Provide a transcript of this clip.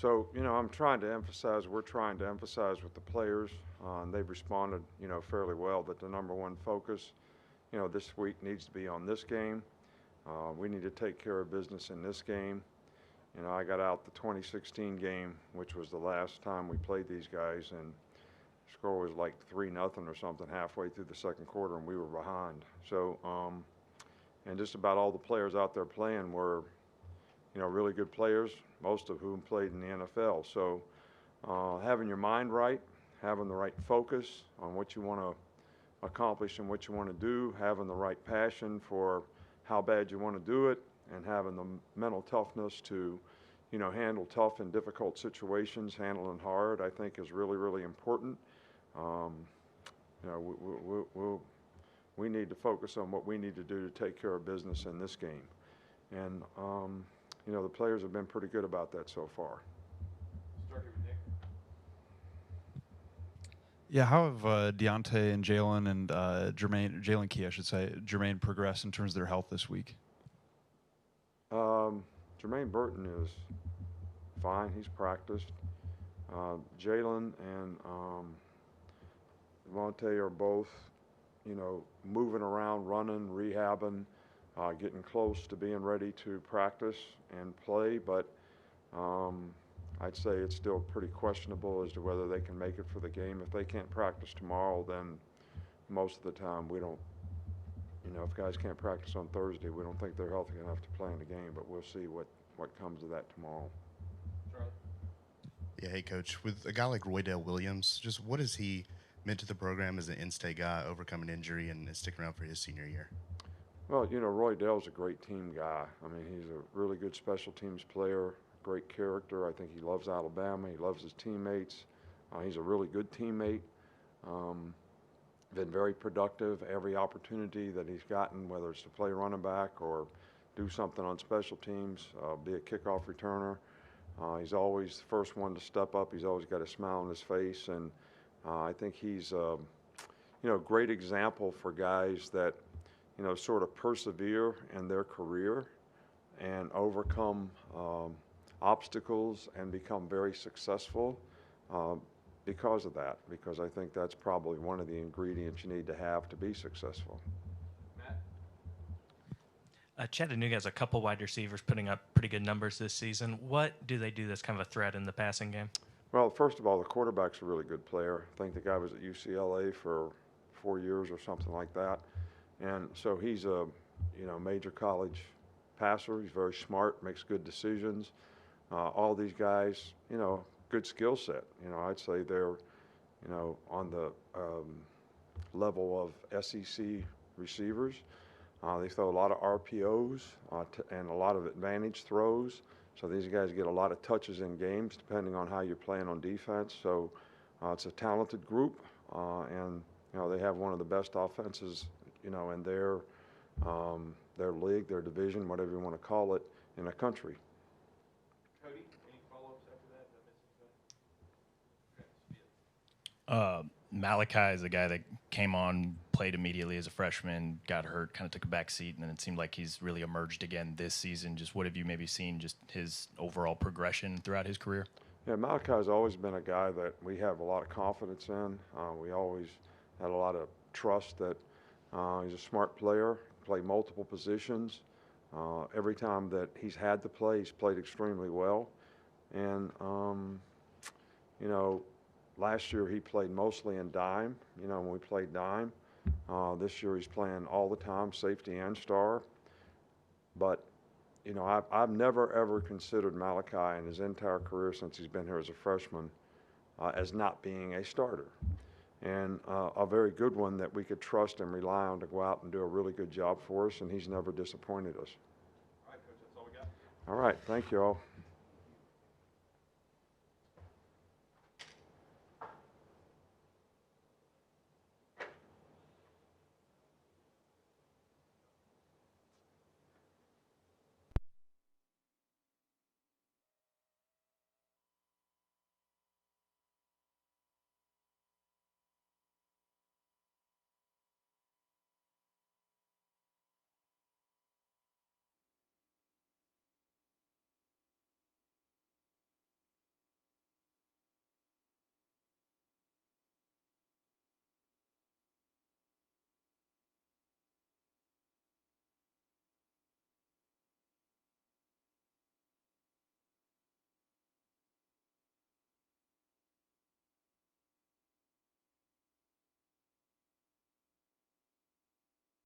So, I'm trying to emphasize, we're trying to emphasize with the players, and they've responded, fairly well, that the number one focus, this week needs to be on this game. We need to take care of business in this game. I got out the 2016 game, which was the last time we played these guys, and the score was like 3-0 or something halfway through the second quarter, and we were behind. So, and just about all the players out there playing were, really good players, most of whom played in the NFL. So, having your mind right, having the right focus on what you want to accomplish and what you want to do, having the right passion for how bad you want to do it, and having the mental toughness to, handle tough and difficult situations, handling hard, I think is really, really important. Um, we need to focus on what we need to do to take care of business in this game. And, the players have been pretty good about that so far. Start here with Nick. Yeah, how have Deontay and Jalen and Jalen Key, I should say, Jermaine progressed in terms of their health this week? Jermaine Burton is fine. He's practiced. Jalen and Devontae are both, moving around, running, rehabbing, getting close to being ready to practice and play. But I'd say it's still pretty questionable as to whether they can make it for the game. If they can't practice tomorrow, then most of the time we don't, if guys can't practice on Thursday, we don't think they're healthy enough to play in the game, but we'll see what comes of that tomorrow. Charlie. Yeah, hey, Coach. With a guy like Roydell Williams, just what has he meant to the program as an in-state guy, overcoming injury and sticking around for his senior year? Well, Roydell's a great team guy. I mean, he's a really good special teams player, great character. I think he loves Alabama. He loves his teammates. He's a really good teammate. Been very productive every opportunity that he's gotten, whether it's to play running back or do something on special teams, be a kickoff returner. He's always the first one to step up. He's always got a smile on his face, and I think he's a great example for guys that sort of persevere in their career and overcome obstacles and become very successful because of that, because I think that's probably one of the ingredients you need to have to be successful. Matt? Chattanooga has a couple wide receivers putting up pretty good numbers this season. What do they do that's kind of a threat in the passing game? Well, first of all, the quarterback's a really good player. I think the guy was at UCLA for 4 years or something like that. And so he's a, major college passer. He's very smart, makes good decisions. All these guys, good skill set. I'd say they're, on the level of SEC receivers. They throw a lot of RPOs and a lot of advantage throws. So these guys get a lot of touches in games depending on how you're playing on defense. So it's a talented group, and they have one of the best offenses, in their league, their division, whatever you want to call it, in the country. Cody, any follow-ups after that? Did I miss anything? Malachi is a guy that came on, played immediately as a freshman, got hurt, kind of took a back seat, and then it seemed like he's really emerged again this season. Just what have you maybe seen, just his overall progression throughout his career? Yeah, Malachi's always been a guy that we have a lot of confidence in. We always had a lot of trust that he's a smart player, played multiple positions. Every time that he's had to play, he's played extremely well. And, last year he played mostly in dime, when we played dime. This year he's playing all the time, safety and star. But, I've never, ever considered Malachi in his entire career since he's been here as a freshman as not being a starter. And a very good one that we could trust and rely on to go out and do a really good job for us, and he's never disappointed us. All right, Coach, that's all we got. All right, thank you all.